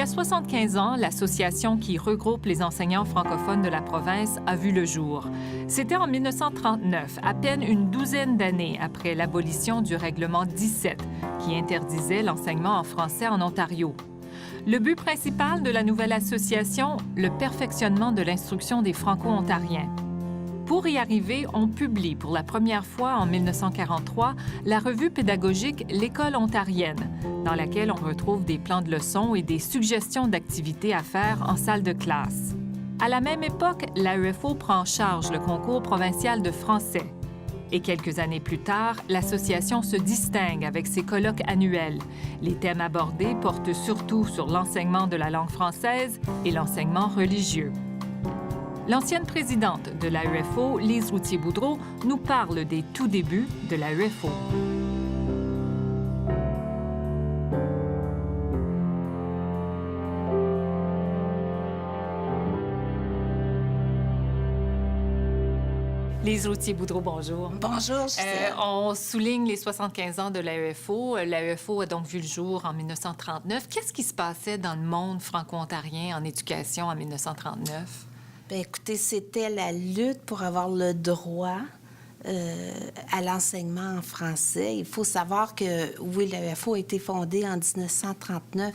a 75 ans, l'association qui regroupe les enseignants francophones de la province a vu le jour. C'était en 1939, à peine une douzaine d'années après l'abolition du règlement 17, qui interdisait l'enseignement en français en Ontario. Le but principal de la nouvelle association, le perfectionnement de l'instruction des Franco-ontariens. Pour y arriver, on publie pour la première fois en 1943 la revue pédagogique L'École ontarienne, dans laquelle on retrouve des plans de leçons et des suggestions d'activités à faire en salle de classe. À la même époque, l'AEFO prend en charge le concours provincial de français. Et quelques années plus tard, l'association se distingue avec ses colloques annuels. Les thèmes abordés portent surtout sur l'enseignement de la langue française et l'enseignement religieux. L'ancienne présidente de l'AEFO, Lise Routhier-Boudreau, nous parle des tout débuts de l'AEFO. Lise Routhier-Boudreau, bonjour. Bonjour, Gisèle. On souligne les 75 ans de l'AEFO. L'AEFO a donc vu le jour en 1939. Qu'est-ce qui se passait dans le monde franco-ontarien en éducation en 1939? Bien, écoutez, c'était la lutte pour avoir le droit à l'enseignement en français. Il faut savoir que, oui, l'AEFO a été fondée en 1939,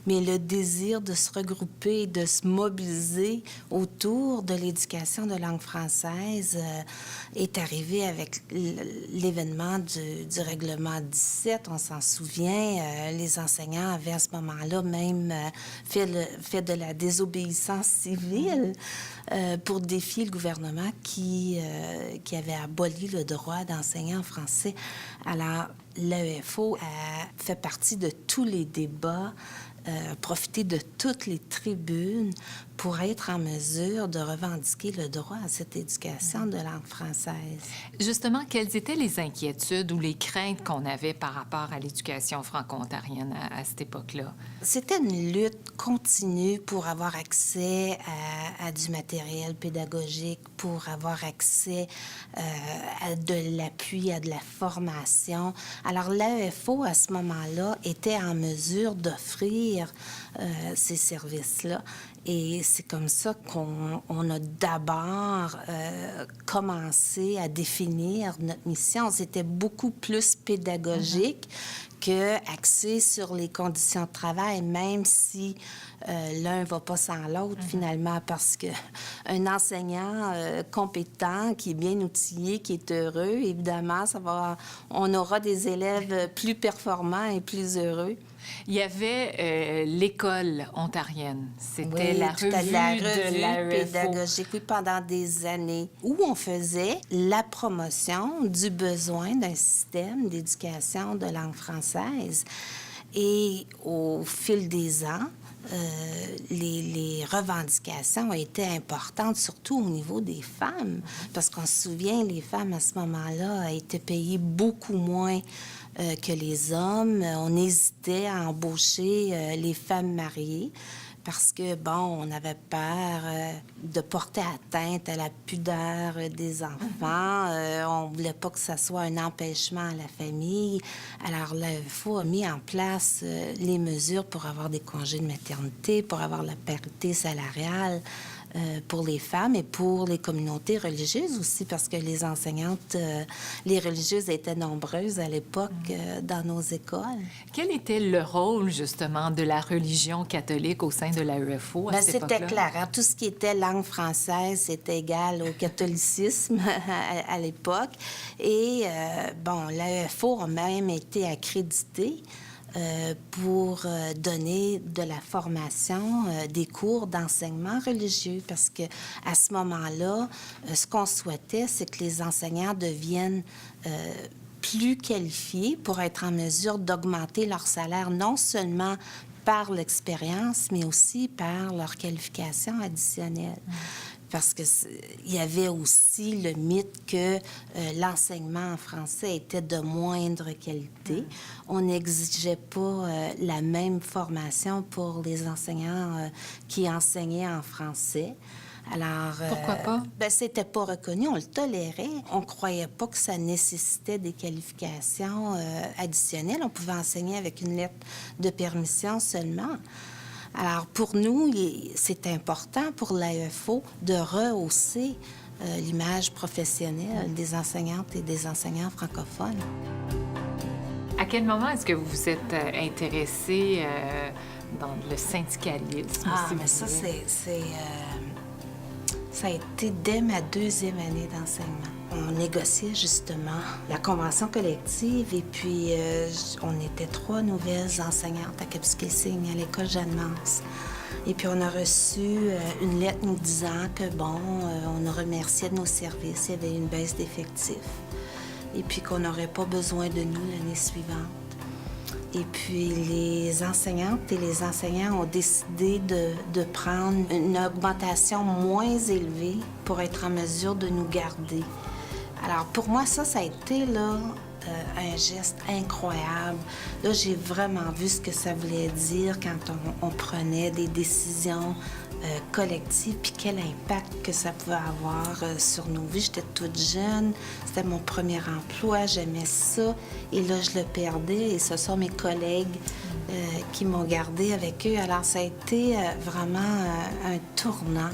mais le désir de se regrouper, de se mobiliser autour de l'éducation de langue française est arrivé avec l'événement du règlement 17. On s'en souvient, les enseignants avaient à ce moment-là même fait de la désobéissance civile pour défier le gouvernement qui avait aboli le droit d'enseigner en français. Alors, l'AEFO a fait partie de tous les débats, profiter de toutes les tribunes pour être en mesure de revendiquer le droit à cette éducation de langue française. Justement, quelles étaient les inquiétudes ou les craintes qu'on avait par rapport à l'éducation franco-ontarienne à cette époque-là? C'était une lutte continue pour avoir accès à du matériel pédagogique, pour avoir accès à de l'appui, à de la formation. Alors, l'AEFO, à ce moment-là, était en mesure d'offrir ces services-là. Et c'est comme ça qu'on a d'abord commencé à définir notre mission. C'était beaucoup plus pédagogique que axé sur les conditions de travail, même si l'un ne va pas sans l'autre, finalement, parce qu'un enseignant compétent, qui est bien outillé, qui est heureux, évidemment, on aura des élèves plus performants et plus heureux. Il y avait l'École ontarienne. C'était oui, la revue de l'AEFO. Pédagogique, oui, pendant des années, où on faisait la promotion du besoin d'un système d'éducation de langue française. Et au fil des ans, les revendications étaient importantes, surtout au niveau des femmes, parce qu'on se souvient, les femmes, à ce moment-là, étaient payées beaucoup moins que les hommes. On hésitait à embaucher les femmes mariées parce que, bon, on avait peur de porter atteinte à la pudeur des enfants. On ne voulait pas que ça soit un empêchement à la famille. Alors, l'AEFO a mis en place les mesures pour avoir des congés de maternité, pour avoir la parité salariale pour les femmes et pour les communautés religieuses aussi, parce que les enseignantes, les religieuses étaient nombreuses à l'époque dans nos écoles. Quel était le rôle, justement, de la religion catholique au sein de l'AEFO à cette époque-là? C'était clair. Hein? Tout ce qui était langue française, c'était égal au catholicisme à l'époque. Et, bon, l'AEFO a même été accrédité pour donner de la formation, des cours d'enseignement religieux, parce que à ce moment-là, ce qu'on souhaitait, c'est que les enseignants deviennent plus qualifiés pour être en mesure d'augmenter leur salaire, non seulement par l'expérience, mais aussi par leur qualification additionnelle. Parce qu'il y avait aussi le mythe que l'enseignement en français était de moindre qualité. On n'exigeait pas la même formation pour les enseignants qui enseignaient en français. Alors, pourquoi pas? C'était pas reconnu, on le tolérait. On croyait pas que ça nécessitait des qualifications additionnelles. On pouvait enseigner avec une lettre de permission seulement. Alors, pour nous, c'est important pour l'AEFO de rehausser l'image professionnelle des enseignantes et des enseignants francophones. À quel moment est-ce que vous vous êtes intéressé dans le syndicalisme? Mais ça, ça a été dès ma 2e année d'enseignement. On négociait justement la convention collective et puis on était 3 nouvelles enseignantes à Kapuskasing, à l'école Jeanne-Mance. Et puis on a reçu une lettre nous disant que, on nous remerciait de nos services, il y avait une baisse d'effectifs et puis qu'on n'aurait pas besoin de nous l'année suivante. Et puis, les enseignantes et les enseignants ont décidé de prendre une augmentation moins élevée pour être en mesure de nous garder. Alors, pour moi, ça a été un geste incroyable. Là, j'ai vraiment vu ce que ça voulait dire quand on prenait des décisions collectives, puis quel impact que ça pouvait avoir sur nos vies. J'étais toute jeune, c'était mon premier emploi, j'aimais ça, et là, je le perdais, et ce sont mes collègues qui m'ont gardée avec eux. Alors, ça a été vraiment un tournant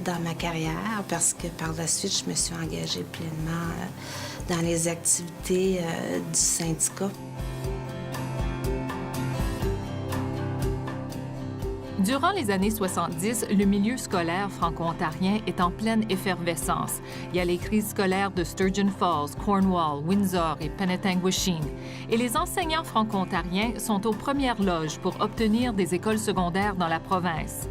dans ma carrière, parce que par la suite, je me suis engagée pleinement dans les activités du syndicat. Durant les années 70, le milieu scolaire franco-ontarien est en pleine effervescence. Il y a les crises scolaires de Sturgeon Falls, Cornwall, Windsor et Penetanguishene. Et les enseignants franco-ontariens sont aux premières loges pour obtenir des écoles secondaires dans la province.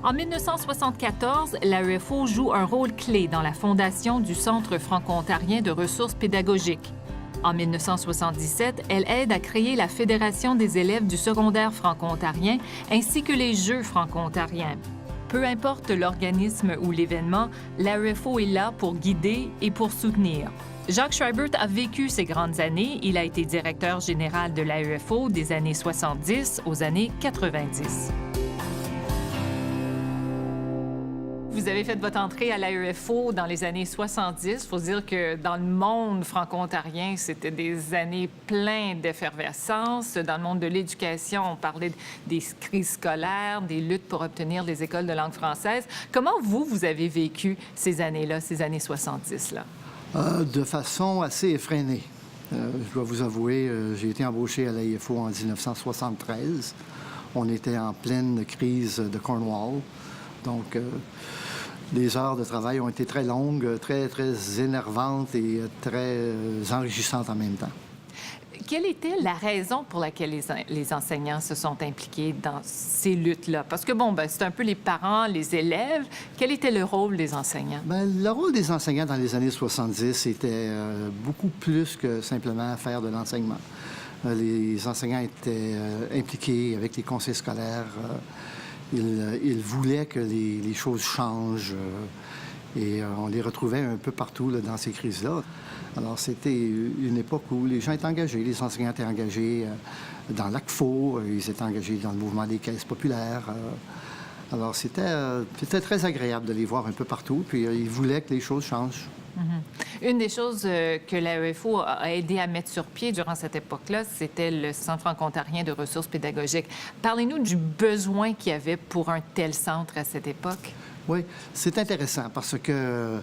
En 1974, l'AEFO joue un rôle clé dans la fondation du Centre franco-ontarien de ressources pédagogiques. En 1977, elle aide à créer la Fédération des élèves du secondaire franco-ontarien ainsi que les Jeux franco-ontariens. Peu importe l'organisme ou l'événement, l'AEFO est là pour guider et pour soutenir. Jacques Schreibert a vécu ces grandes années. Il a été directeur général de l'AEFO des années 70 aux années 90. Vous avez fait votre entrée à l'AEFO dans les années 70. Il faut dire que dans le monde franco-ontarien, c'était des années pleines d'effervescence. Dans le monde de l'éducation, on parlait des crises scolaires, des luttes pour obtenir des écoles de langue française. Comment vous avez vécu ces années-là, ces années 70-là? De façon assez effrénée. Je dois vous avouer, j'ai été embauché à l'AEFO en 1973. On était en pleine crise de Cornwall. Donc, les heures de travail ont été très longues, très, très énervantes et très enrichissantes en même temps. Quelle était la raison pour laquelle les enseignants se sont impliqués dans ces luttes-là? Parce que, c'est un peu les parents, les élèves. Quel était le rôle des enseignants? Le rôle des enseignants dans les années 70 était beaucoup plus que simplement faire de l'enseignement. Les enseignants étaient impliqués avec les conseils scolaires. Ils voulaient que les choses changent et on les retrouvait un peu partout là, dans ces crises-là. Alors, c'était une époque où les gens étaient engagés, les enseignants étaient engagés dans l'ACFO, ils étaient engagés dans le mouvement des caisses populaires. Alors, c'était très agréable de les voir un peu partout, puis ils voulaient que les choses changent. Mm-hmm. Une des choses que l'AEFO a aidé à mettre sur pied durant cette époque-là, c'était le Centre franco-ontarien de ressources pédagogiques. Parlez-nous du besoin qu'il y avait pour un tel centre à cette époque. Oui, c'est intéressant parce que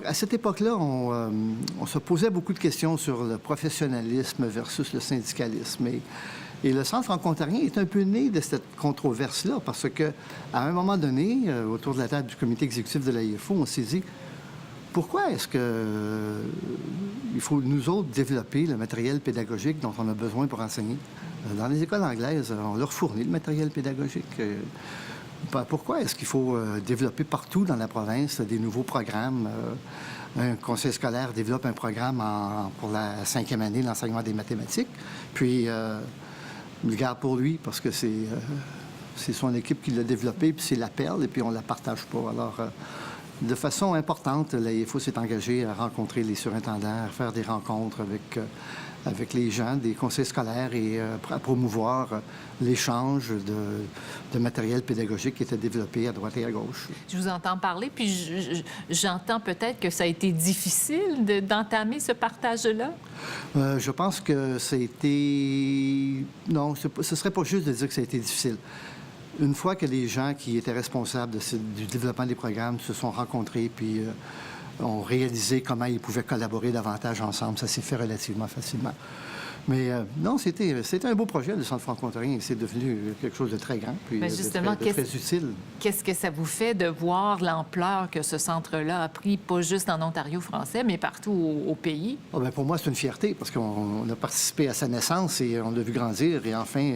à cette époque-là, on se posait beaucoup de questions sur le professionnalisme versus le syndicalisme. Et le Centre franco-ontarien est un peu né de cette controverse-là parce qu'à un moment donné, autour de la table du comité exécutif de l'AEFO, on s'est dit pourquoi est-ce qu'il faut, nous autres, développer le matériel pédagogique dont on a besoin pour enseigner? Dans les écoles anglaises, on leur fournit le matériel pédagogique. Pourquoi est-ce qu'il faut développer partout dans la province des nouveaux programmes? Un conseil scolaire développe un programme pour la 5e année d'enseignement des mathématiques, puis il le garde pour lui parce que c'est son équipe qui l'a développé, puis c'est la perle, et puis on ne la partage pas. Alors, de façon importante, l'AIFO s'est engagé à rencontrer les surintendants, à faire des rencontres avec les gens des conseils scolaires et à promouvoir l'échange de matériel pédagogique qui était développé à droite et à gauche. Je vous entends parler, puis j'entends peut-être que ça a été difficile d'entamer ce partage-là. Je pense que ça a été... Non, ce serait pas juste de dire que ça a été difficile. Une fois que les gens qui étaient responsables du développement des programmes se sont rencontrés puis ont réalisé comment ils pouvaient collaborer davantage ensemble, ça s'est fait relativement facilement. Mais non, c'était un beau projet, le Centre franco-ontarien. C'est devenu quelque chose de très grand puis justement, de très utile. Qu'est-ce que ça vous fait de voir l'ampleur que ce centre-là a pris, pas juste en Ontario français, mais partout au pays? Oh, bien, pour moi, c'est une fierté parce qu'on a participé à sa naissance et on l'a vu grandir. Et enfin,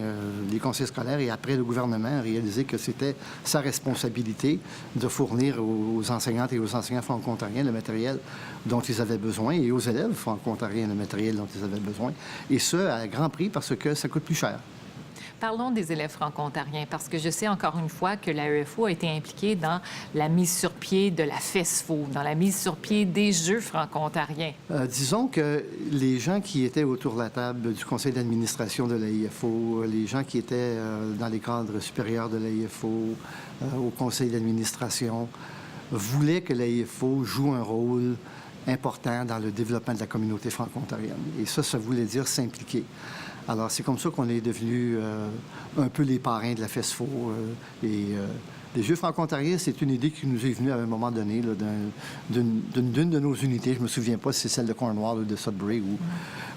les conseils scolaires et après le gouvernement ont réalisé que c'était sa responsabilité de fournir aux enseignantes et aux enseignants franco-ontariens le matériel dont ils avaient besoin et aux élèves franco-ontariens le matériel dont ils avaient besoin. Et ce, à grand prix parce que ça coûte plus cher. Parlons des élèves franco-ontariens, parce que je sais encore une fois que l'AEFO a été impliquée dans la mise sur pied de la FESFO, dans la mise sur pied des Jeux franco-ontariens. Disons que les gens qui étaient autour de la table du conseil d'administration de l'AIFO, les gens qui étaient dans les cadres supérieurs de l'AIFO, au conseil d'administration, voulaient que l'AIFO joue un rôle important dans le développement de la communauté franco-ontarienne. Et ça voulait dire s'impliquer. Alors, c'est comme ça qu'on est devenus un peu les parrains de la FESFO. Les Jeux franco-ontariens, c'est une idée qui nous est venue à un moment donné d'une de nos unités. Je ne me souviens pas si c'est celle de Cornwall ou de Sudbury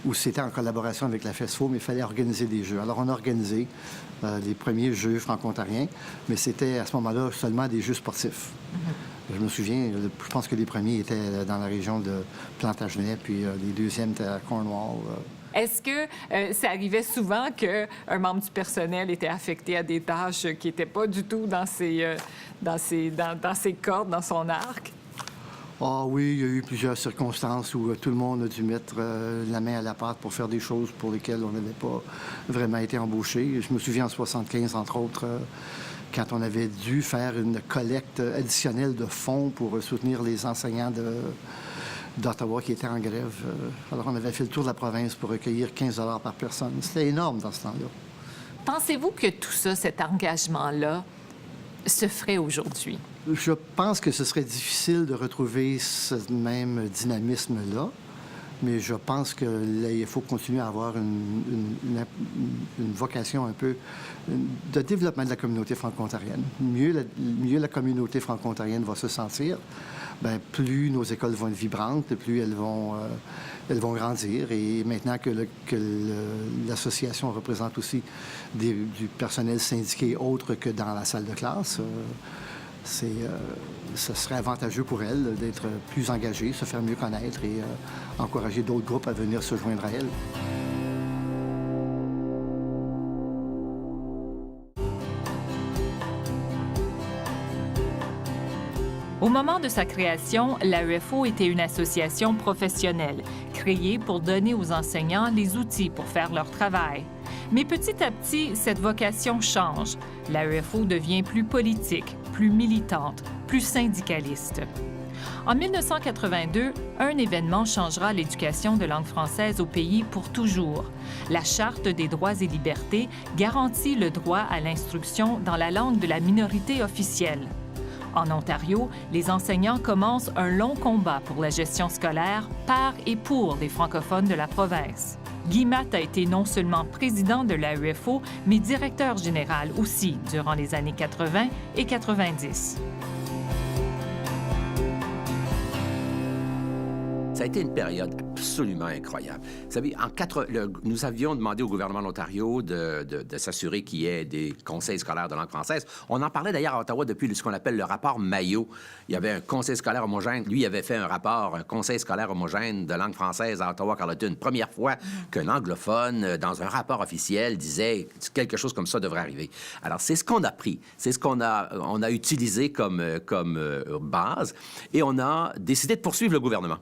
ou c'était en collaboration avec la FESFO, mais il fallait organiser des Jeux. Alors, on a organisé les premiers Jeux franco-ontariens, mais c'était à ce moment-là seulement des Jeux sportifs. Je me souviens, je pense que les premiers étaient dans la région de Plantagenet, puis les deuxièmes étaient à Cornwall. Est-ce que ça arrivait souvent qu'un membre du personnel était affecté à des tâches qui n'étaient pas du tout dans ses cordes, dans son arc? Ah oui, il y a eu plusieurs circonstances où tout le monde a dû mettre la main à la pâte pour faire des choses pour lesquelles on n'avait pas vraiment été embauché. Je me souviens en 1975, entre autres, quand on avait dû faire une collecte additionnelle de fonds pour soutenir les enseignants d'Ottawa qui étaient en grève. Alors, on avait fait le tour de la province pour recueillir 15 $ par personne. C'était énorme dans ce temps-là. Pensez-vous que tout ça, cet engagement-là, se ferait aujourd'hui? Je pense que ce serait difficile de retrouver ce même dynamisme-là, mais je pense qu'il faut continuer à avoir une vocation un peu de développement de la communauté franco-ontarienne. Mieux la communauté franco-ontarienne va se sentir, bien, plus nos écoles vont être vibrantes, plus elles vont grandir. Et maintenant que l'association représente aussi du personnel syndiqué autre que dans la salle de classe, ce serait avantageux pour elle d'être plus engagée, se faire mieux connaître et encourager d'autres groupes à venir se joindre à elle. Au moment de sa création, l'AEFO était une association professionnelle, créée pour donner aux enseignants les outils pour faire leur travail. Mais petit à petit, cette vocation change. L'AEFO devient plus politique, plus militante, plus syndicaliste. En 1982, un événement changera l'éducation de langue française au pays pour toujours. La Charte des droits et libertés garantit le droit à l'instruction dans la langue de la minorité officielle. En Ontario, les enseignants commencent un long combat pour la gestion scolaire par et pour les francophones de la province. Guy Matte a été non seulement président de l'AEFO, mais directeur général aussi durant les années 80 et 90. Ça a été une période absolument incroyable. Vous savez, nous avions demandé au gouvernement de l'Ontario de s'assurer qu'il y ait des conseils scolaires de langue française. On en parlait d'ailleurs à Ottawa depuis ce qu'on appelle le rapport Maillot. Il y avait un conseil scolaire homogène. Lui, il avait fait un rapport, un conseil scolaire homogène de langue française à Ottawa-Carleton. Une première fois qu'un anglophone, dans un rapport officiel, disait quelque chose comme ça devrait arriver. Alors, c'est ce qu'on a pris. C'est ce qu'on a utilisé comme base. Et on a décidé de poursuivre le gouvernement.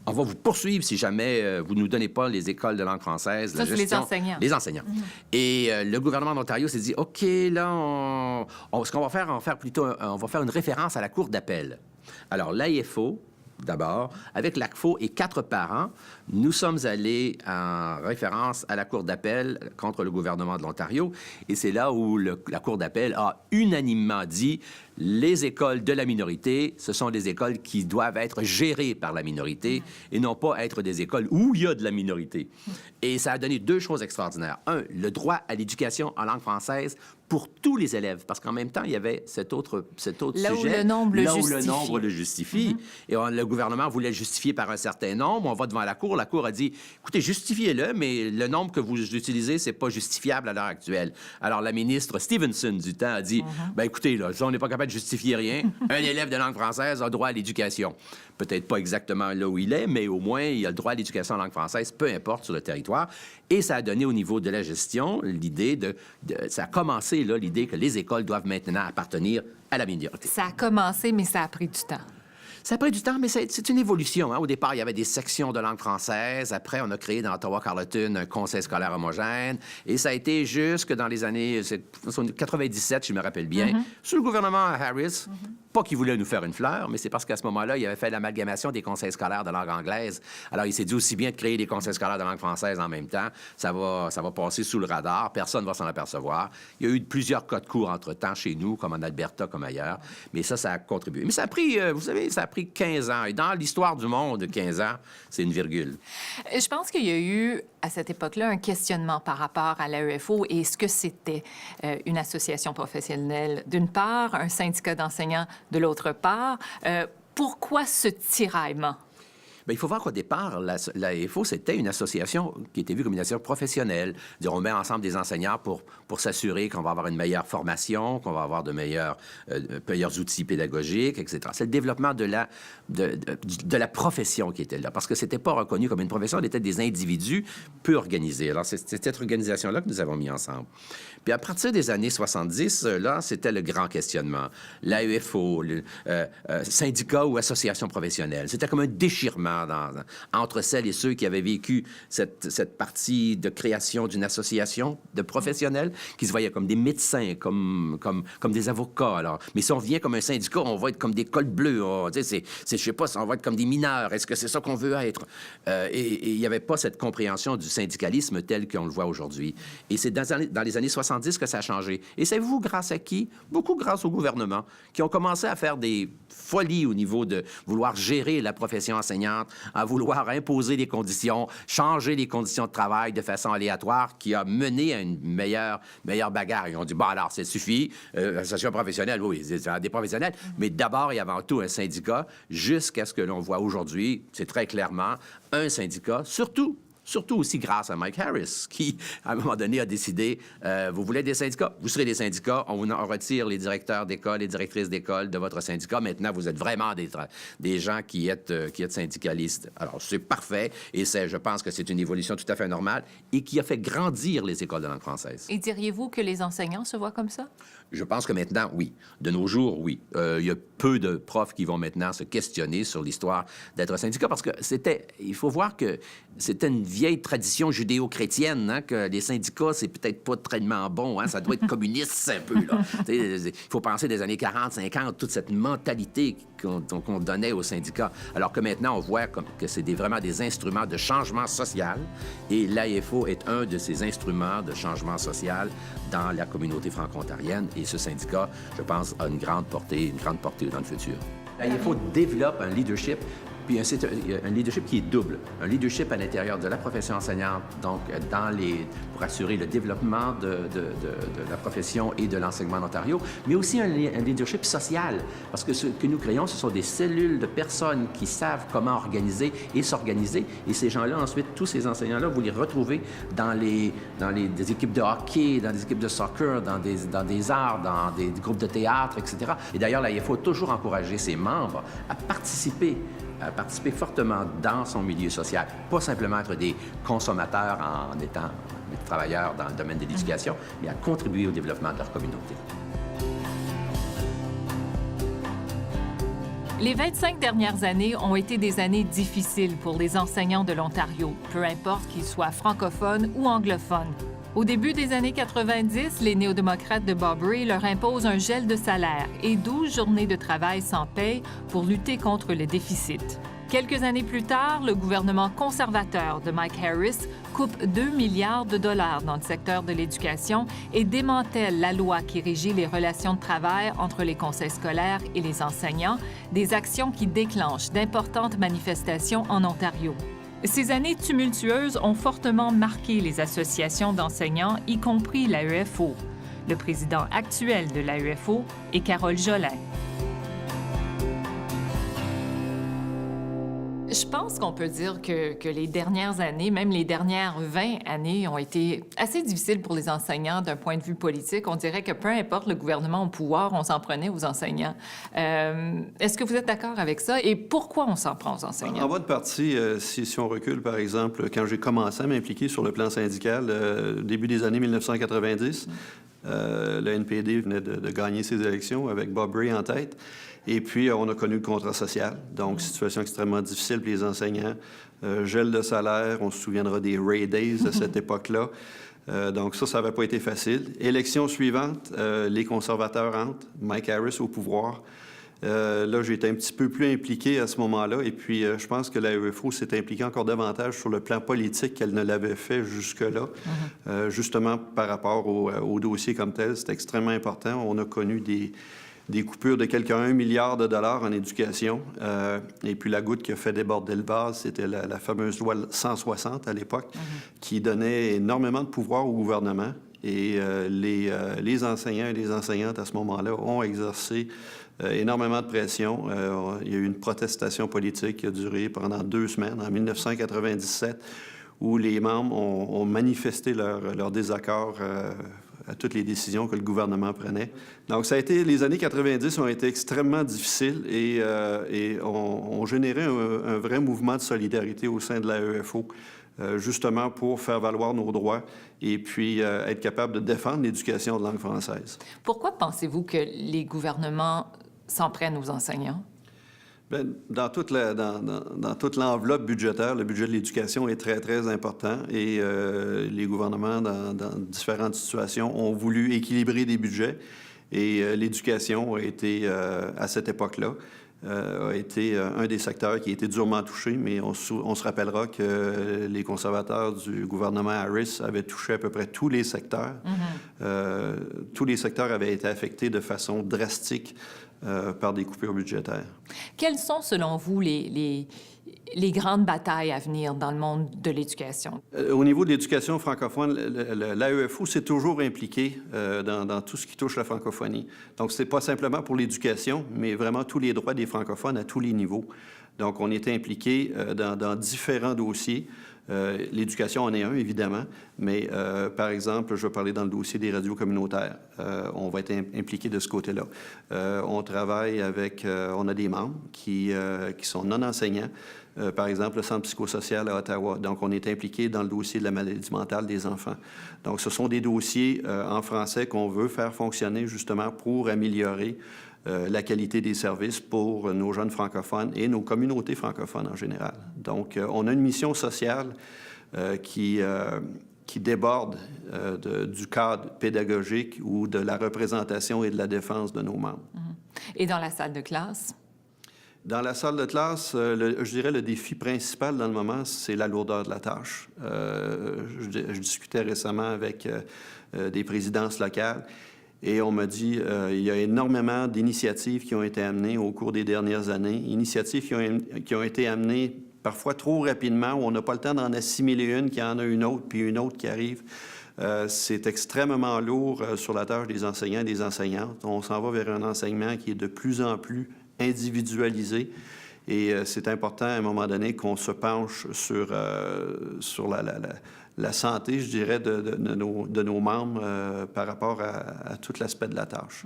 On va vous poursuivre si jamais vous ne nous donnez pas les écoles de langue française, la gestion. Les enseignants. Les enseignants. Et le gouvernement d'Ontario s'est dit, OK, là, ce qu'on va faire, on va faire une référence à la Cour d'appel. Alors, l'AFO, d'abord, avec l'ACFO et 4 parents, nous sommes allés en référence à la Cour d'appel contre le gouvernement de l'Ontario. Et c'est là où la Cour d'appel a unanimement dit les écoles de la minorité, ce sont des écoles qui doivent être gérées par la minorité et non pas être des écoles où il y a de la minorité. Et ça a donné 2 choses extraordinaires. 1, le droit à l'éducation en langue française pour tous les élèves, parce qu'en même temps, il y avait cet autre là sujet. Où le nombre là le où le justifie. nombre le justifie. Et le gouvernement voulait le justifier par un certain nombre. On va devant la Cour. La Cour a dit, écoutez, justifiez-le, mais le nombre que vous utilisez, c'est pas justifiable à l'heure actuelle. Alors, la ministre Stevenson du temps a dit, ben écoutez, là, on n'est pas capable de justifier rien. Un élève de langue française a droit à l'éducation. Peut-être pas exactement là où il est, mais au moins, il a le droit à l'éducation en langue française, peu importe sur le territoire. Et ça a donné au niveau de la gestion l'idée ça a commencé, là, l'idée que les écoles doivent maintenant appartenir à la minorité. Ça a commencé, mais ça a pris du temps. Ça a pris du temps, mais c'est une évolution. Hein. Au départ, il y avait des sections de langue française. Après, on a créé dans Ottawa-Carleton un conseil scolaire homogène. Et ça a été jusque dans les années 97, je me rappelle bien, sous le gouvernement Harris. Pas qu'il voulait nous faire une fleur, mais c'est parce qu'à ce moment-là, il avait fait l'amalgamation des conseils scolaires de langue anglaise. Alors, il s'est dit aussi bien de créer des conseils scolaires de langue française en même temps. Ça va passer sous le radar. Personne ne va s'en apercevoir. Il y a eu plusieurs cas de cours entre-temps chez nous, comme en Alberta, comme ailleurs. Mais ça a contribué. Mais ça a pris, vous savez, ça a pris 15 ans. Et dans l'histoire du monde, 15 ans, c'est une virgule. Je pense qu'il y a eu, à cette époque-là, un questionnement par rapport à l'AEFO et ce que c'était une association professionnelle, d'une part, un syndicat d'enseignants de l'autre part. Pourquoi ce tiraillement? Bien, il faut voir qu'au départ, l'AFO, c'était une association qui était vue comme une association professionnelle. On met ensemble des enseignants pour s'assurer qu'on va avoir une meilleure formation, qu'on va avoir de meilleurs outils pédagogiques, etc. C'est le développement de la profession qui était là, parce que c'était pas reconnu comme une profession, on était des individus peu organisés. Alors, c'est cette organisation-là que nous avons mis ensemble. Puis à partir des années 70, là, c'était le grand questionnement. L'AEFO, syndicat ou association professionnelle, c'était comme un déchirement entre celles et ceux qui avaient vécu cette partie de création d'une association de professionnels qui se voyaient comme des médecins, comme des avocats. Alors. Mais si on vient comme un syndicat, on va être comme des cols bleus. Oh, je sais pas, on va être comme des mineurs. Est-ce que c'est ça qu'on veut être? Et il n'y avait pas cette compréhension du syndicalisme tel qu'on le voit aujourd'hui. Et c'est dans les années 70 que ça a changé. Et savez-vous grâce à qui? Beaucoup grâce au gouvernement, qui ont commencé à faire des folies au niveau de vouloir gérer la profession enseignante, à vouloir imposer des conditions, changer les conditions de travail de façon aléatoire, qui a mené à une meilleure bagarre. Ils ont dit, bon, alors, ça suffit, association professionnelle, oui, c'est des professionnels, mais d'abord et avant tout un syndicat, jusqu'à ce que l'on voit aujourd'hui, c'est très clairement, un syndicat, surtout aussi grâce à Mike Harris, qui, à un moment donné, a décidé, vous voulez des syndicats? Vous serez des syndicats. On retire les directeurs d'école, les directrices d'école de votre syndicat. Maintenant, vous êtes vraiment des gens qui êtes syndicalistes. Alors, c'est parfait. Et je pense que c'est une évolution tout à fait normale et qui a fait grandir les écoles de langue française. Et diriez-vous que les enseignants se voient comme ça? Je pense que maintenant, oui. De nos jours, oui. Il y a peu de profs qui vont maintenant se questionner sur l'histoire d'être syndicat parce que il faut voir que c'était une vieille tradition judéo-chrétienne, hein, que les syndicats, c'est peut-être pas tellement bon, hein, ça doit être communiste un peu, là. Il faut penser des années 40, 50, toute cette mentalité qu'on donnait aux syndicats, alors que maintenant, on voit que c'est vraiment des instruments de changement social, et l'AFO est un de ces instruments de changement social dans la communauté franco-ontarienne, et ce syndicat, je pense, a une grande portée dans le futur. L'AFO développe un leadership, puis c'est un leadership qui est double. Un leadership à l'intérieur de la profession enseignante, donc pour assurer le développement de la profession et de l'enseignement en Ontario, mais aussi un leadership social, parce que ce que nous créons, ce sont des cellules de personnes qui savent comment organiser et s'organiser, et ces gens-là, ensuite, tous ces enseignants-là, vous les retrouvez dans des équipes de hockey, dans des équipes de soccer, dans des arts, dans des groupes de théâtre, etc. Et d'ailleurs, l'AFO a toujours encouragé ses membres à participer fortement dans son milieu social, pas simplement être des consommateurs en étant des travailleurs dans le domaine de l'éducation, mais à contribuer au développement de leur communauté. Les 25 dernières années ont été des années difficiles pour les enseignants de l'Ontario, peu importe qu'ils soient francophones ou anglophones. Au début des années 90, les néo-démocrates de Bob Rae leur imposent un gel de salaire et 12 journées de travail sans paye pour lutter contre le déficit. Quelques années plus tard, le gouvernement conservateur de Mike Harris coupe 2 milliards de dollars dans le secteur de l'éducation et démantèle la loi qui régit les relations de travail entre les conseils scolaires et les enseignants, des actions qui déclenchent d'importantes manifestations en Ontario. Ces années tumultueuses ont fortement marqué les associations d'enseignants, y compris l'AEFO. Le président actuel de l'AEFO est Carole Jolin. Je pense qu'on peut dire que les dernières années, même les dernières 20 années, ont été assez difficiles pour les enseignants d'un point de vue politique. On dirait que peu importe le gouvernement au pouvoir, on s'en prenait aux enseignants. Est-ce que vous êtes d'accord avec ça? Et pourquoi on s'en prend aux enseignants? En bonne partie, si on recule, par exemple, quand j'ai commencé à m'impliquer sur le plan syndical, début des années 1990, le NPD venait de gagner ses élections avec Bob Rae en tête. Et puis, on a connu le contrat social. Donc, situation extrêmement difficile pour les enseignants. Gel de salaire, on se souviendra des Rae Days de cette époque-là. Donc, ça n'avait pas été facile. Élection suivante, les conservateurs entrent, Mike Harris au pouvoir. Là, j'ai été un petit peu plus impliqué à ce moment-là. Et puis, je pense que l'AEFO s'est impliquée encore davantage sur le plan politique qu'elle ne l'avait fait jusque-là. Justement, par rapport au dossier comme tel, c'est extrêmement important. On a connu des coupures de quelques 1 milliard de dollars en éducation. Et puis la goutte qui a fait déborder le vase, c'était la fameuse loi 160 à l'époque, qui donnait énormément de pouvoir au gouvernement. Et les enseignants et les enseignantes à ce moment-là ont exercé énormément de pression. Il y a eu une protestation politique qui a duré pendant 2 semaines, en 1997, où les membres ont manifesté leur désaccord à toutes les décisions que le gouvernement prenait. Donc, les années 90 ont été extrêmement difficiles et ont généré un vrai mouvement de solidarité au sein de l'AEFO, justement pour faire valoir nos droits et puis être capable de défendre l'éducation de langue française. Pourquoi pensez-vous que les gouvernements s'en prennent aux enseignants? Bien, dans toute l'enveloppe budgétaire, le budget de l'éducation est très, très important et les gouvernements, dans différentes situations, ont voulu équilibrer des budgets et l'éducation a été, à cette époque-là, a été un des secteurs qui a été durement touché, mais on se rappellera que les conservateurs du gouvernement Harris avaient touché à peu près tous les secteurs. Tous les secteurs avaient été affectés de façon drastique par des coupures budgétaires. Quelles sont, selon vous, les grandes batailles à venir dans le monde de l'éducation? Au niveau de l'éducation francophone, l'AEFO s'est toujours impliqué dans tout ce qui touche la francophonie. Donc, ce n'est pas simplement pour l'éducation, mais vraiment tous les droits des francophones à tous les niveaux. Donc, on était impliqué dans différents dossiers. L'éducation en est un, évidemment, mais par exemple, je vais parler dans le dossier des radios communautaires. On va être impliqué de ce côté-là. On travaille avec... on a des membres qui sont non-enseignants. Par exemple, le Centre psychosocial à Ottawa. Donc, on est impliqué dans le dossier de la maladie mentale des enfants. Donc, ce sont des dossiers en français qu'on veut faire fonctionner justement pour améliorer la qualité des services pour nos jeunes francophones et nos communautés francophones en général. Donc, on a une mission sociale qui déborde du cadre pédagogique ou de la représentation et de la défense de nos membres. Et dans la salle de classe? Dans la salle de classe, je dirais le défi principal dans le moment, c'est la lourdeur de la tâche. Je discutais récemment avec des présidences locales et on m'a dit il y a énormément d'initiatives qui ont été amenées au cours des dernières années, initiatives qui ont été amenées parfois trop rapidement, où on n'a pas le temps d'en assimiler une, qu'il y en a une autre, puis une autre qui arrive. C'est extrêmement lourd sur la tâche des enseignants et des enseignantes. On s'en va vers un enseignement qui est de plus en plus individualisé. Et c'est important, à un moment donné, qu'on se penche sur la santé, je dirais, de nos membres par rapport à tout l'aspect de la tâche.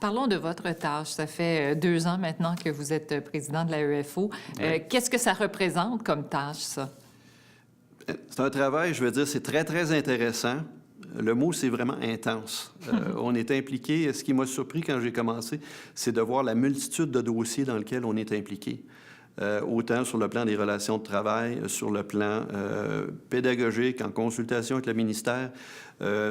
Parlons de votre tâche. Ça fait 2 ans maintenant que vous êtes président de l'AEFO. Qu'est-ce que ça représente comme tâche, ça? C'est un travail, je veux dire, c'est très, très intéressant. Le mot, c'est vraiment intense. On est impliqué. Ce qui m'a surpris quand j'ai commencé, c'est de voir la multitude de dossiers dans lesquels on est impliqué. autant sur le plan des relations de travail, sur le plan pédagogique, en consultation avec le ministère,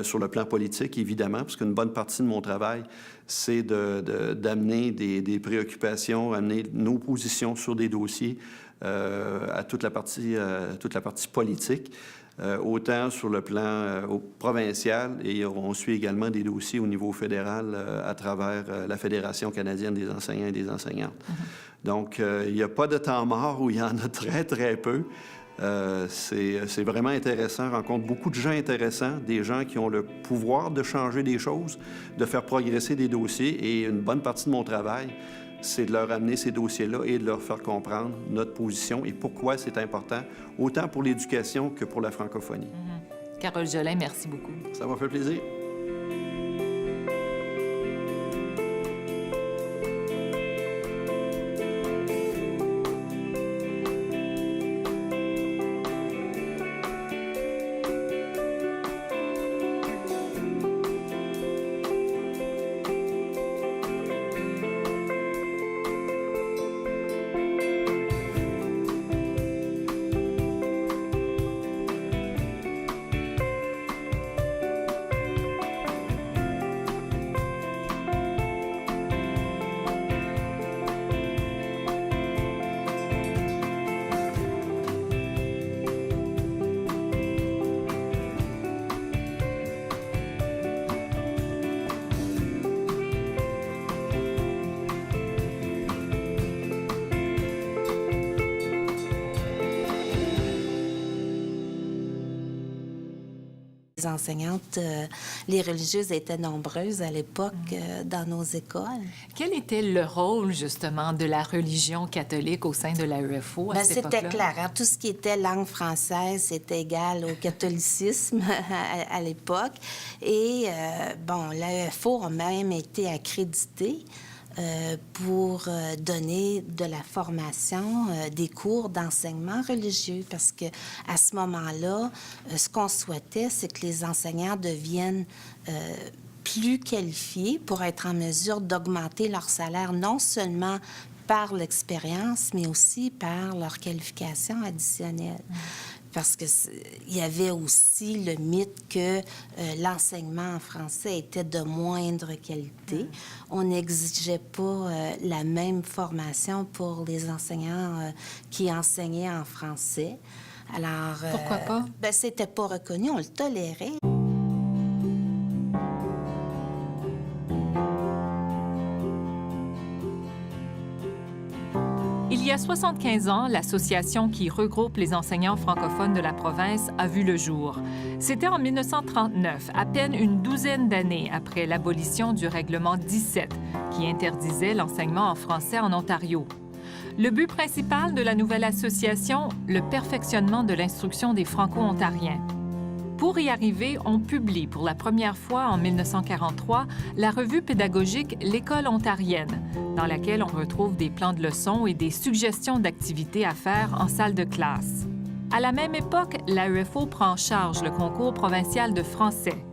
sur le plan politique, évidemment, parce qu'une bonne partie de mon travail, c'est d'amener des préoccupations, amener nos positions sur des dossiers à toute la partie politique. Autant sur le plan provincial, et on suit également des dossiers au niveau fédéral à travers la Fédération canadienne des enseignants et des enseignantes. Donc, il n'y a pas de temps mort où il y en a très, très peu. C'est vraiment intéressant. Je rencontre beaucoup de gens intéressants, des gens qui ont le pouvoir de changer des choses, de faire progresser des dossiers, et une bonne partie de mon travail, c'est de leur amener ces dossiers-là et de leur faire comprendre notre position et pourquoi c'est important, autant pour l'éducation que pour la francophonie. Carole Jolin, merci beaucoup. Ça m'a fait plaisir. Les enseignantes, les religieuses étaient nombreuses à l'époque dans nos écoles. Quel était le rôle, justement, de la religion catholique au sein de l'AEFO à cette époque-là? C'était clair. Hein? Tout ce qui était langue française, c'était égal au catholicisme à l'époque. Et, bon, l'AEFO a même été accrédité pour donner de la formation, des cours d'enseignement religieux, parce que à ce moment-là, ce qu'on souhaitait, c'est que les enseignants deviennent plus qualifiés pour être en mesure d'augmenter leur salaire, non seulement par l'expérience, mais aussi par leur qualification additionnelle. Parce qu'il y avait aussi le mythe que l'enseignement en français était de moindre qualité. On n'exigeait pas la même formation pour les enseignants qui enseignaient en français. Alors, pourquoi pas? Ben, c'était pas reconnu, on le tolérait. Il y a 75 ans, l'association qui regroupe les enseignants francophones de la province a vu le jour. C'était en 1939, à peine une douzaine d'années après l'abolition du règlement 17, qui interdisait l'enseignement en français en Ontario. Le but principal de la nouvelle association, le perfectionnement de l'instruction des Franco-ontariens. Pour y arriver, on publie pour la première fois en 1943 la revue pédagogique L'École ontarienne, dans laquelle on retrouve des plans de leçons et des suggestions d'activités à faire en salle de classe. À la même époque, l'AEFO prend en charge le concours provincial de français.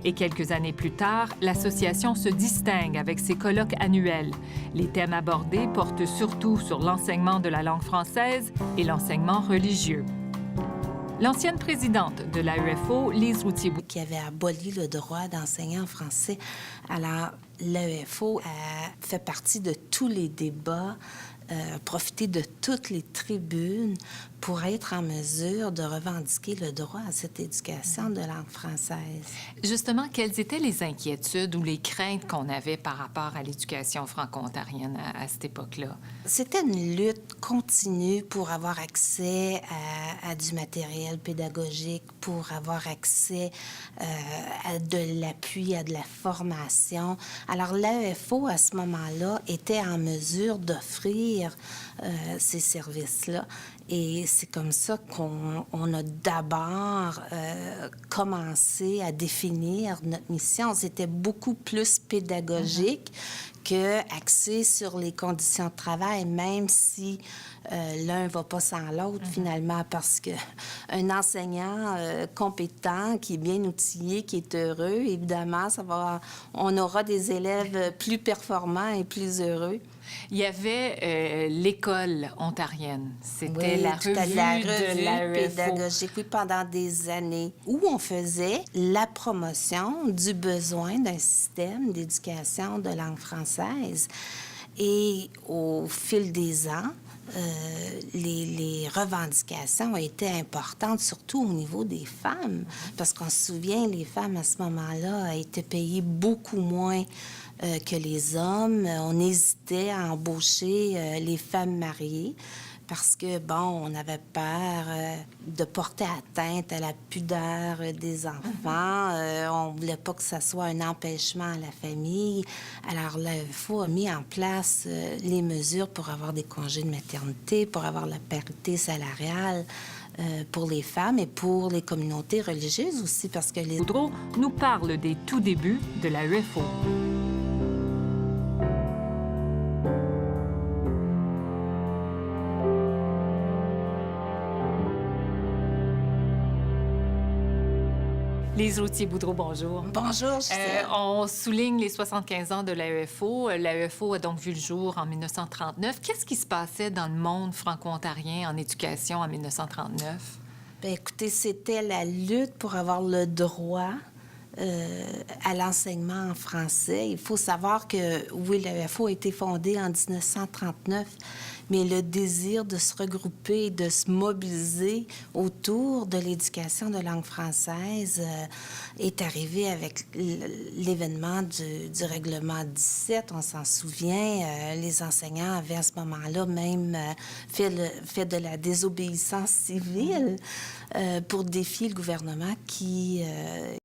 Et quelques années plus tard, l'association se distingue avec ses colloques annuels. Les thèmes abordés portent surtout sur l'enseignement de la langue française et l'enseignement religieux. L'ancienne présidente de l'AEFO, Lise Routhier, qui avait aboli le droit d'enseigner en français. Alors, l'AEFO a fait partie de tous les débats, profité de toutes les tribunes pour être en mesure de revendiquer le droit à cette éducation de langue française. Justement, quelles étaient les inquiétudes ou les craintes qu'on avait par rapport à l'éducation franco-ontarienne à cette époque-là? C'était une lutte continue pour avoir accès à du matériel pédagogique, pour avoir accès à de l'appui, à de la formation. Alors, l'AEFO, à ce moment-là, était en mesure d'offrir ces services-là. Et c'est comme ça qu'on a d'abord commencé à définir notre mission. C'était beaucoup plus pédagogique que axé sur les conditions de travail, même si l'un ne va pas sans l'autre, finalement, parce qu'un enseignant compétent, qui est bien outillé, qui est heureux, évidemment, on aura des élèves plus performants et plus heureux. Il y avait l'école ontarienne. C'était Oui, la tout revue à fait, de la revue pédagogique, oui, pendant des années, où on faisait la promotion du besoin d'un système d'éducation de langue française. Et au fil des ans, les revendications étaient importantes, surtout au niveau des femmes, parce qu'on se souvient, les femmes à ce moment-là étaient payées beaucoup moins que les hommes. On hésitait à embaucher les femmes mariées parce que, bon, on avait peur de porter atteinte à la pudeur des enfants. On ne voulait pas que ça soit un empêchement à la famille. Alors, l'AEFO a mis en place les mesures pour avoir des congés de maternité, pour avoir la parité salariale pour les femmes et pour les communautés religieuses aussi, parce que les... Boudreau nous parle des tout débuts de la UFO. Lise Routier-Boudreau, bonjour. Bonjour, Gisèle. On souligne les 75 ans de l'AEFO. L'AEFO a donc vu le jour en 1939. Qu'est-ce qui se passait dans le monde franco-ontarien en éducation en 1939? Bien, écoutez, c'était la lutte pour avoir le droit à l'enseignement en français. Il faut savoir que, oui, l'AEFO a été fondée en 1939, mais le désir de se regrouper, de se mobiliser autour de l'éducation de langue française est arrivé avec l'événement du règlement 17. On s'en souvient, les enseignants avaient à ce moment-là même fait de la désobéissance civile pour défier le gouvernement qui